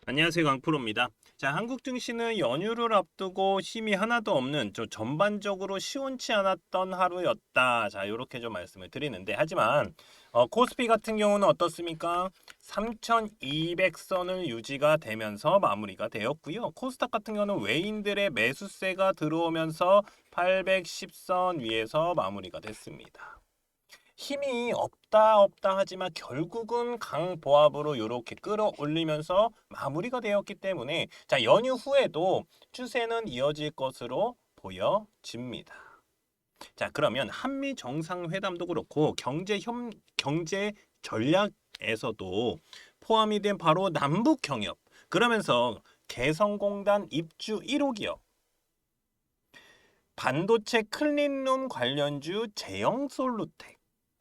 안녕하세요, 강프로입니다. 자, 한국 증시는 연휴를 앞두고 힘이 하나도 없는 전반적으로 시원치 않았던 하루였다. 자, 이렇게 좀 말씀을 드리는데, 하지만 코스피 같은 경우는 어떻습니까? 3,200선을 유지가 되면서 마무리가 되었고요. 코스닥 같은 경우는 외인들의 매수세가 들어오면서 810선 위에서 마무리가 됐습니다. 힘이 없다 하지만 결국은 강보합으로 이렇게 끌어올리면서 마무리가 되었기 때문에 자, 연휴 후에도 추세는 이어질 것으로 보여집니다. 자, 그러면 한미 정상회담도 그렇고 경제 전략에서도 포함이 된 바로 남북 경협, 그러면서 개성공단 입주 1호 기업, 반도체 클린룸 관련주 제형솔루텍.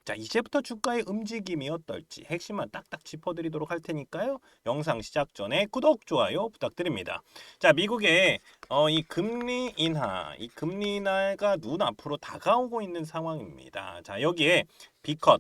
자, 이제부터 주가의 움직임이 어떨지 핵심만 딱딱 짚어드리도록 할 테니까요. 영상 시작 전에 구독, 좋아요 부탁드립니다. 자, 미국의 이 금리 인하가 눈앞으로 다가오고 있는 상황입니다. 자, 여기에 비컷,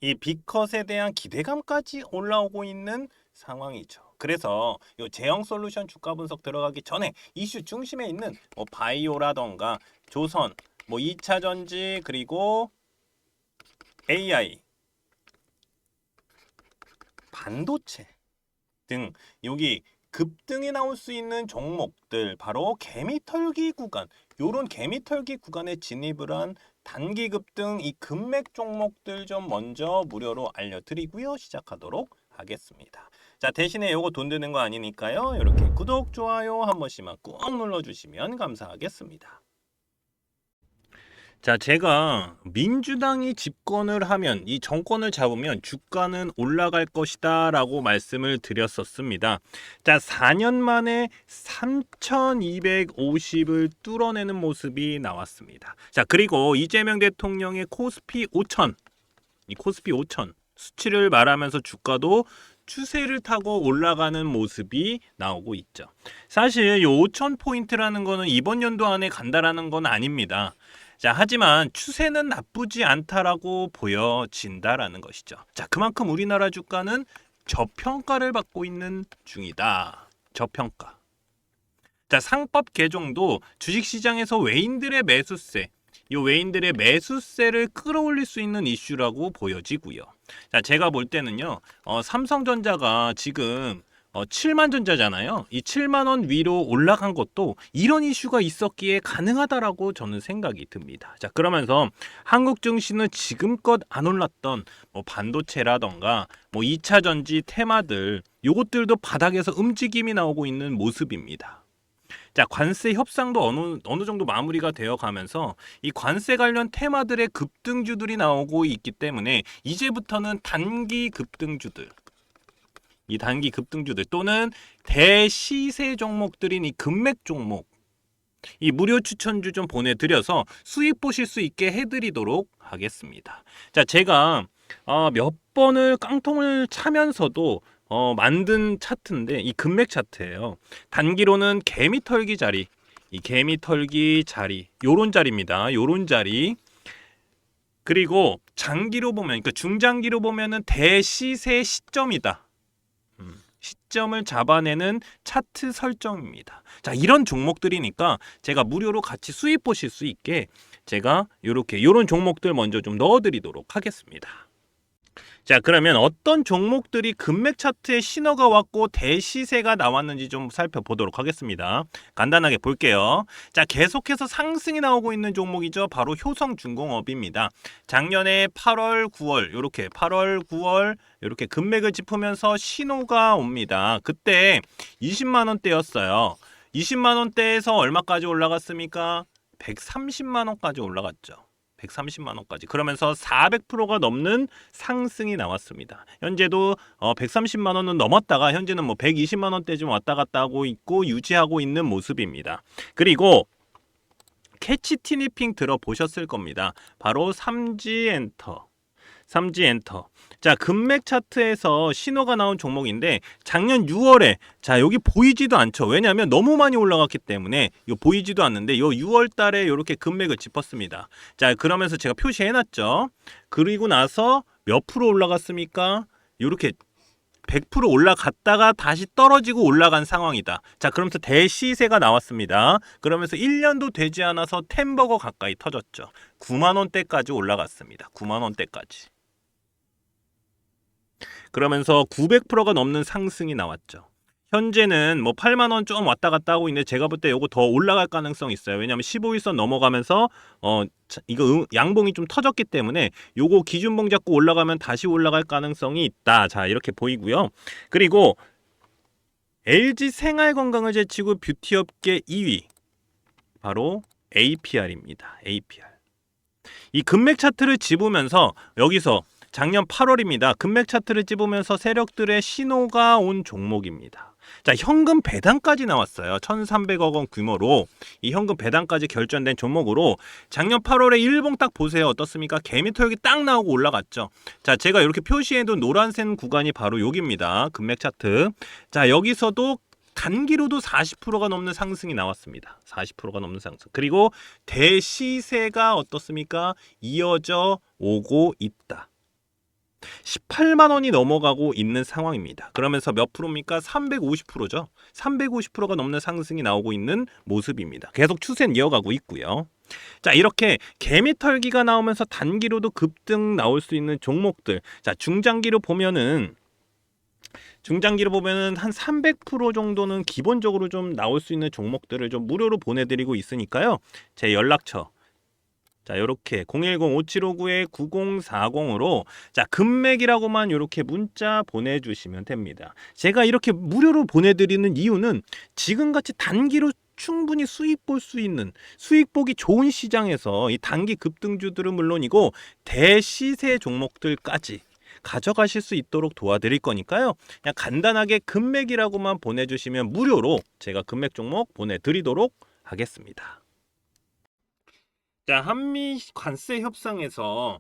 이 비컷에 대한 기대감까지 올라오고 있는 상황이죠. 그래서 이 제형 솔루션 주가 분석 들어가기 전에 이슈 중심에 있는 바이오라던가 조선, 2차 전지, 그리고 AI, 반도체 등 여기 급등이 나올 수 있는 종목들, 바로 개미털기 구간, 요런 개미털기 구간에 진입을 한 단기 급등 이 금맥 종목들 좀 먼저 무료로 알려드리고요. 시작하도록 하겠습니다. 자, 대신에 요거 돈 드는 거 아니니까요. 이렇게 구독, 좋아요 한 번씩만 꾹 눌러주시면 감사하겠습니다. 자, 제가 민주당이 집권을 하면, 이 정권을 잡으면 주가는 올라갈 것이다 라고 말씀을 드렸었습니다. 자, 4년 만에 3,250을 뚫어내는 모습이 나왔습니다. 자, 그리고 이재명 대통령의 코스피 5천, 이 코스피 5천 수치를 말하면서 주가도 추세를 타고 올라가는 모습이 나오고 있죠. 사실 이 5천 포인트라는 거는 이번 연도 안에 간다라는 건 아닙니다. 자, 하지만 추세는 나쁘지 않다라고 보여진다라는 것이죠. 자, 그만큼 우리나라 주가는 저평가를 받고 있는 중이다. 저평가. 자, 상법 개정도 주식시장에서 외인들의 매수세를 끌어올릴 수 있는 이슈라고 보여지고요. 자, 제가 볼 때는요, 삼성전자가 지금 7만 전자잖아요. 이 7만 원 위로 올라간 것도 이런 이슈가 있었기에 가능하다라고 저는 생각이 듭니다. 자, 그러면서 한국 증시는 지금껏 안 올랐던 반도체라던가 2차 전지 테마들, 요것들도 바닥에서 움직임이 나오고 있는 모습입니다. 자, 관세 협상도 어느 정도 마무리가 되어 가면서 이 관세 관련 테마들의 급등주들이 나오고 있기 때문에 이제부터는 단기 급등주들 또는 대시세 종목들인 이 금맥 종목, 이 무료 추천주 좀 보내드려서 수익 보실 수 있게 해드리도록 하겠습니다. 자, 제가 몇 번을 깡통을 차면서도 만든 차트인데, 이 금맥 차트예요. 단기로는 개미털기 자리, 요런 자리입니다. 요런 자리. 그리고 장기로 보면, 그러니까 중장기로 보면은 대시세 시점이다. 시점을 잡아내는 차트 설정입니다. 자, 이런 종목들이니까 제가 무료로 같이 수익 보실 수 있게 제가 요런 종목들 먼저 좀 넣어드리도록 하겠습니다. 자, 그러면 어떤 종목들이 금맥 차트에 신호가 왔고 대시세가 나왔는지 좀 살펴보도록 하겠습니다. 간단하게 볼게요. 자, 계속해서 상승이 나오고 있는 종목이죠. 바로 효성중공업입니다. 작년에 8월, 9월 이렇게 금맥을 짚으면서 신호가 옵니다. 그때 20만 원대였어요. 20만 원대에서 얼마까지 올라갔습니까? 130만 원까지 올라갔죠. 130만 원까지. 그러면서 400%가 넘는 상승이 나왔습니다. 현재도 130만 원은 넘었다가 현재는 120만 원대쯤 왔다 갔다 하고 있고 유지하고 있는 모습입니다. 그리고 캐치 티니핑 들어보셨을 겁니다. 바로 삼지엔터. 자, 금맥 차트에서 신호가 나온 종목인데 작년 6월에 자, 여기 보이지도 않죠. 왜냐하면 너무 많이 올라갔기 때문에 보이지도 않는데 요 6월 달에 이렇게 금맥을 짚었습니다. 자, 그러면서 제가 표시해 놨죠. 그리고 나서 몇 프로 올라갔습니까? 이렇게 100% 올라갔다가 다시 떨어지고 올라간 상황이다. 자, 그러면서 대시세가 나왔습니다. 그러면서 1년도 되지 않아서 템버거 가까이 터졌죠. 9만 원대까지 올라갔습니다. 9만 원대까지. 그러면서 900%가 넘는 상승이 나왔죠. 현재는 뭐 8만 원 좀 왔다 갔다 하고 있는데 제가 볼 때 요거 더 올라갈 가능성이 있어요. 왜냐하면 15일선 넘어가면서 이거 양봉이 좀 터졌기 때문에 요거 기준봉 잡고 올라가면 다시 올라갈 가능성이 있다. 자, 이렇게 보이고요. 그리고 LG 생활건강을 제치고 뷰티업계 2위 바로 APR입니다. APR. 이 금맥 차트를 집으면서 여기서 작년 8월입니다. 금맥 차트를 집으면서 세력들의 신호가 온 종목입니다. 자, 현금 배당까지 나왔어요. 1,300억 원 규모로 이 현금 배당까지 결정된 종목으로 작년 8월에 일봉 딱 보세요. 어떻습니까? 개미털기 딱 나오고 올라갔죠. 자, 제가 이렇게 표시해둔 노란색 구간이 바로 여기입니다. 금맥 차트. 자, 여기서도 단기로도 40%가 넘는 상승이 나왔습니다. 40%가 넘는 상승. 그리고 대시세가 어떻습니까? 이어져 오고 있다. 18만 원이 넘어가고 있는 상황입니다. 그러면서 몇 프로입니까? 350%죠. 350%가 넘는 상승이 나오고 있는 모습입니다. 계속 추세는 이어가고 있고요. 자, 이렇게 개미털기가 나오면서 단기로도 급등 나올 수 있는 종목들. 자, 중장기로 보면은 한 300% 정도는 기본적으로 좀 나올 수 있는 종목들을 좀 무료로 보내드리고 있으니까요. 제 연락처 자, 이렇게 010-5759-9040으로 자, 금맥이라고만 이렇게 문자 보내주시면 됩니다. 제가 이렇게 무료로 보내드리는 이유는 지금같이 단기로 충분히 수익 볼 수 있는 수익 보기 좋은 시장에서 이 단기 급등주들은 물론이고 대시세 종목들까지 가져가실 수 있도록 도와드릴 거니까요. 그냥 간단하게 금맥이라고만 보내주시면 무료로 제가 금맥 종목 보내드리도록 하겠습니다. 자, 한미 관세 협상에서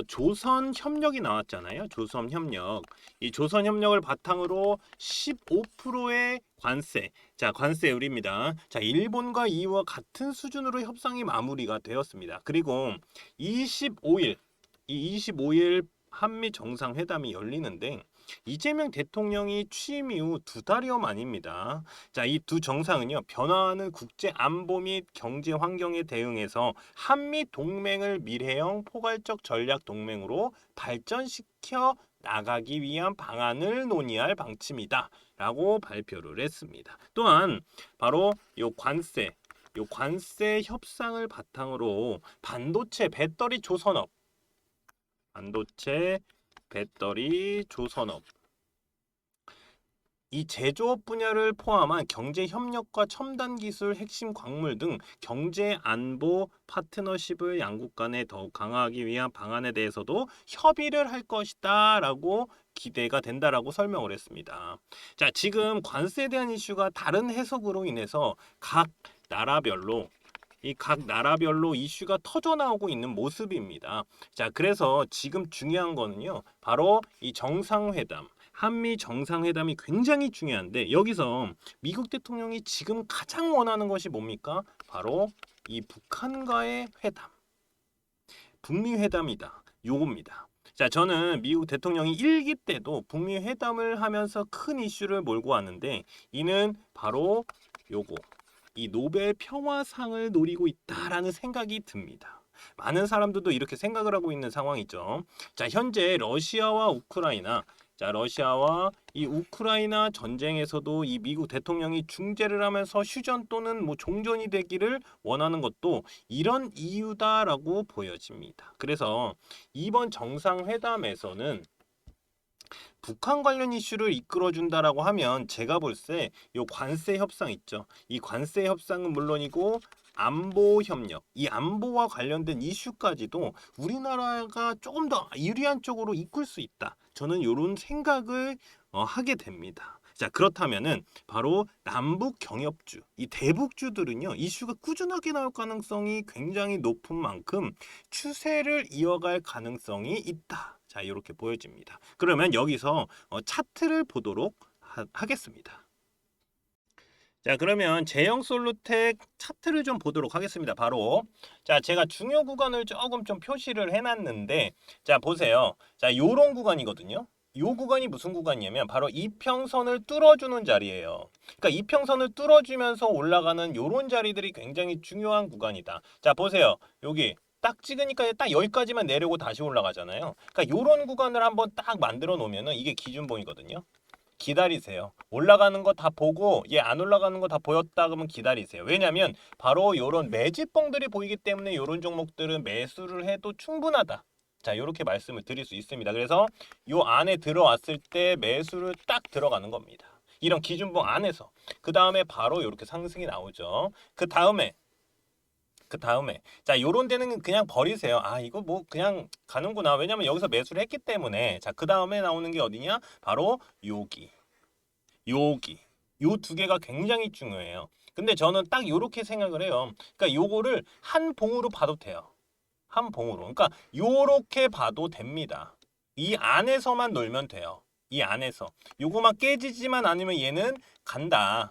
조선 협력이 나왔잖아요. 조선 협력. 이 조선 협력을 바탕으로 15%의 관세. 자, 관세율입니다. 자, 일본과 이와 같은 수준으로 협상이 마무리가 되었습니다. 그리고 25일 한미 정상회담이 열리는데 이재명 대통령이 취임 이후 2달여 만입니다. 자, 이 두 정상은요, 변화하는 국제 안보 및 경제 환경에 대응해서 한미 동맹을 미래형 포괄적 전략 동맹으로 발전시켜 나가기 위한 방안을 논의할 방침이다 라고 발표를 했습니다. 또한 바로 요 관세 협상을 바탕으로 반도체 배터리 조선업 이 제조업 분야를 포함한 경제 협력과 첨단 기술, 핵심 광물 등 경제 안보 파트너십을 양국 간에 더욱 강화하기 위한 방안에 대해서도 협의를 할 것이다라고 기대가 된다라고 설명을 했습니다. 자, 지금 관세에 대한 이슈가 다른 해석으로 인해서 각 나라별로 이슈가 터져나오고 있는 모습입니다. 자, 그래서 지금 중요한 거는요, 바로 이 정상회담, 한미 정상회담이 굉장히 중요한데 여기서 미국 대통령이 지금 가장 원하는 것이 뭡니까? 바로 이 북한과의 회담, 북미 회담이다. 요겁니다. 자, 저는 미국 대통령이 1기 때도 북미 회담을 하면서 큰 이슈를 몰고 왔는데 이는 바로 요거. 이 노벨 평화상을 노리고 있다라는 생각이 듭니다. 많은 사람들도 이렇게 생각을 하고 있는 상황이죠. 자, 현재 러시아와 이 우크라이나 전쟁에서도 이 미국 대통령이 중재를 하면서 휴전 또는 뭐 종전이 되기를 원하는 것도 이런 이유다라고 보여집니다. 그래서 이번 정상회담에서는 북한 관련 이슈를 이끌어준다라고 하면 제가 볼 때 이 관세 협상 있죠. 이 관세 협상은 물론이고 안보 협력, 이 안보와 관련된 이슈까지도 우리나라가 조금 더 유리한 쪽으로 이끌 수 있다. 저는 이런 생각을 하게 됩니다. 자, 그렇다면은 바로 남북 경협주, 이 대북주들은요, 이슈가 꾸준하게 나올 가능성이 굉장히 높은 만큼 추세를 이어갈 가능성이 있다. 자, 이렇게 보여집니다. 그러면 여기서 차트를 보도록 하겠습니다. 자, 그러면 제형솔루텍 차트를 좀 보도록 하겠습니다. 바로 자, 제가 중요 구간을 조금 좀 표시를 해놨는데 자, 보세요. 자, 요런 구간이거든요. 요 구간이 무슨 구간이냐면 바로 이평선을 뚫어주는 자리예요. 그러니까 이평선을 뚫어주면서 올라가는 요런 자리들이 굉장히 중요한 구간이다. 자, 보세요. 여기 딱 찍으니까 딱 여기까지만 내려오고 다시 올라가잖아요. 그러니까 요런 구간을 한번 딱 만들어 놓으면은 이게 기준봉이거든요. 기다리세요. 올라가는 거 다 보고 얘 안 올라가는 거 다 보였다 그러면 기다리세요. 왜냐면 바로 요런 매집봉들이 보이기 때문에 요런 종목들은 매수를 해도 충분하다. 자, 이렇게 말씀을 드릴 수 있습니다. 그래서 요 안에 들어왔을 때 매수를 딱 들어가는 겁니다. 이런 기준봉 안에서. 그 다음에 바로 이렇게 상승이 나오죠. 그 다음에 자, 요런 데는 그냥 버리세요. 아, 이거 뭐 그냥 가는구나. 왜냐면 여기서 매수를 했기 때문에. 자, 그 다음에 나오는 게 어디냐? 바로 여기. 요 두 개가 굉장히 중요해요. 근데 저는 딱 요렇게 생각을 해요. 그러니까 요거를 한 봉으로 봐도 돼요. 한 봉으로. 그러니까 요렇게 봐도 됩니다. 이 안에서만 놀면 돼요. 이 안에서. 요거만 깨지지만 않으면 얘는 간다.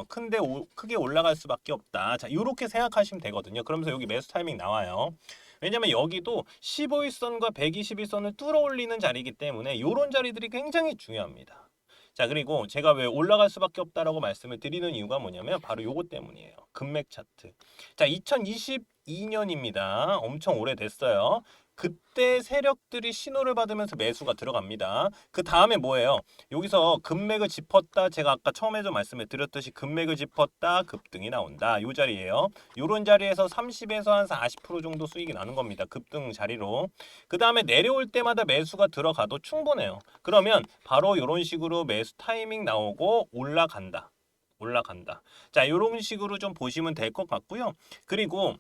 큰데 크게 올라갈 수밖에 없다. 자, 요렇게 생각하시면 되거든요. 그러면서 여기 매수 타이밍 나와요. 왜냐면 여기도 15일선과 121선을 뚫어 올리는 자리이기 때문에 요런 자리들이 굉장히 중요합니다. 자, 그리고 제가 왜 올라갈 수밖에 없다라고 말씀을 드리는 이유가 뭐냐면 바로 요것 때문이에요. 금맥 차트. 자, 2022년입니다. 엄청 오래됐어요. 그때 세력들이 신호를 받으면서 매수가 들어갑니다. 그 다음에 뭐예요? 여기서 금맥을 짚었다. 제가 아까 처음에도 말씀을 드렸듯이 금맥을 짚었다. 급등이 나온다. 요 자리예요. 요런 자리에서 30에서 한 40% 정도 수익이 나는 겁니다. 급등 자리로. 그 다음에 내려올 때마다 매수가 들어가도 충분해요. 그러면 바로 요런 식으로 매수 타이밍 나오고 올라간다. 자, 요런 식으로 좀 보시면 될 것 같고요. 그리고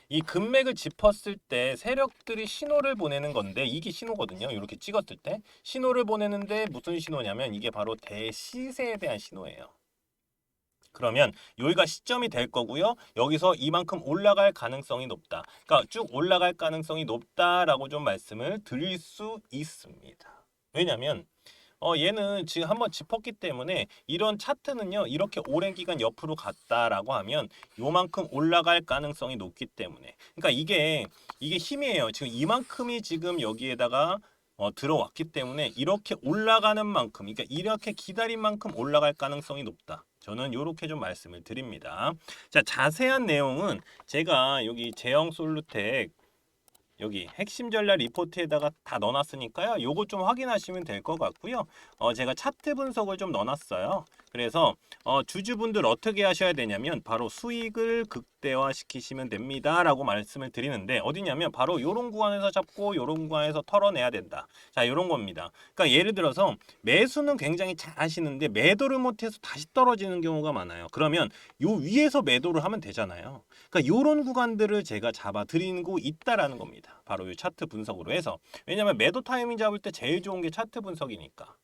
이 금맥을 짚었을 때 세력들이 신호를 보내는 건데 이게 신호거든요. 이렇게 찍었을 때 신호를 보내는데 무슨 신호냐면 이게 바로 대시세에 대한 신호예요. 그러면 여기가 시점이 될 거고요. 여기서 이만큼 올라갈 가능성이 높다. 그러니까 쭉 올라갈 가능성이 높다라고 좀 말씀을 드릴 수 있습니다. 왜냐면 얘는 지금 한번 짚었기 때문에 이런 차트는요. 이렇게 오랜 기간 옆으로 갔다라고 하면 요만큼 올라갈 가능성이 높기 때문에. 그러니까 이게 힘이에요. 지금 이만큼이 지금 여기에다가 들어왔기 때문에 이렇게 올라가는 만큼, 그러니까 이렇게 기다린 만큼 올라갈 가능성이 높다. 저는 이렇게 좀 말씀을 드립니다. 자, 자세한 내용은 제가 여기 제형솔루텍 여기 핵심 전략 리포트에다가 다 넣어놨으니까요. 요거 좀 확인하시면 될 것 같고요. 제가 차트 분석을 좀 넣어놨어요. 그래서 주주분들 어떻게 하셔야 되냐면 바로 수익을 극대화시키시면 됩니다. 라고 말씀을 드리는데 어디냐면 바로 요런 구간에서 잡고 요런 구간에서 털어내야 된다. 자, 요런 겁니다. 그러니까 예를 들어서 매수는 굉장히 잘 하시는데 매도를 못해서 다시 떨어지는 경우가 많아요. 그러면 요 위에서 매도를 하면 되잖아요. 그러니까 요런 구간들을 제가 잡아 드리고 있다라는 겁니다. 바로 이 차트 분석으로 해서. 왜냐면 매도 타이밍 잡을 때 제일 좋은 게 차트 분석이니까.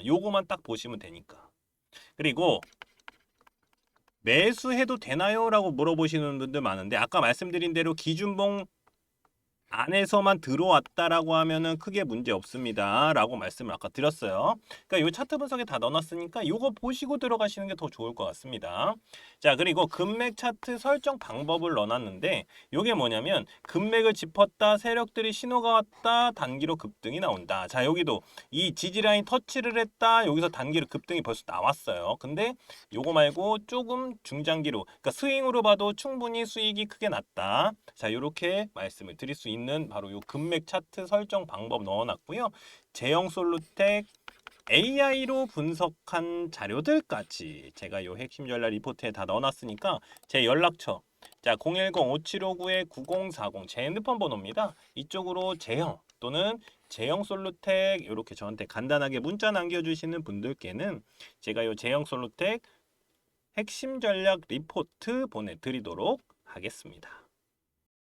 요거만 딱 보시면 되니까. 그리고 매수해도 되나요? 라고 물어보시는 분들 많은데 아까 말씀드린 대로 기준봉 안에서만 들어왔다라고 하면은 크게 문제 없습니다. 라고 말씀을 아까 드렸어요. 그러니까 이 차트 분석에 다 넣어놨으니까 이거 보시고 들어가시는 게 더 좋을 것 같습니다. 자, 그리고 금맥 차트 설정 방법을 넣어놨는데 이게 뭐냐면 금맥을 짚었다, 세력들이 신호가 왔다, 단기로 급등이 나온다. 자, 여기도 이 지지라인 터치를 했다, 여기서 단기로 급등이 벌써 나왔어요. 근데 요거 말고 조금 중장기로, 그러니까 스윙으로 봐도 충분히 수익이 크게 났다. 자, 이렇게 말씀을 드릴 수 있는 바로 요 금맥 차트 설정 방법 넣어놨고요. 제형솔루텍 AI로 분석한 자료들까지 제가 요 핵심 전략 리포트에 다 넣어놨으니까 제 연락처 자 010-5759-9040 제 핸드폰 번호입니다. 이쪽으로 제형 또는 제형솔루텍 이렇게 저한테 간단하게 문자 남겨주시는 분들께는 제가 요 제형솔루텍 핵심 전략 리포트 보내드리도록 하겠습니다.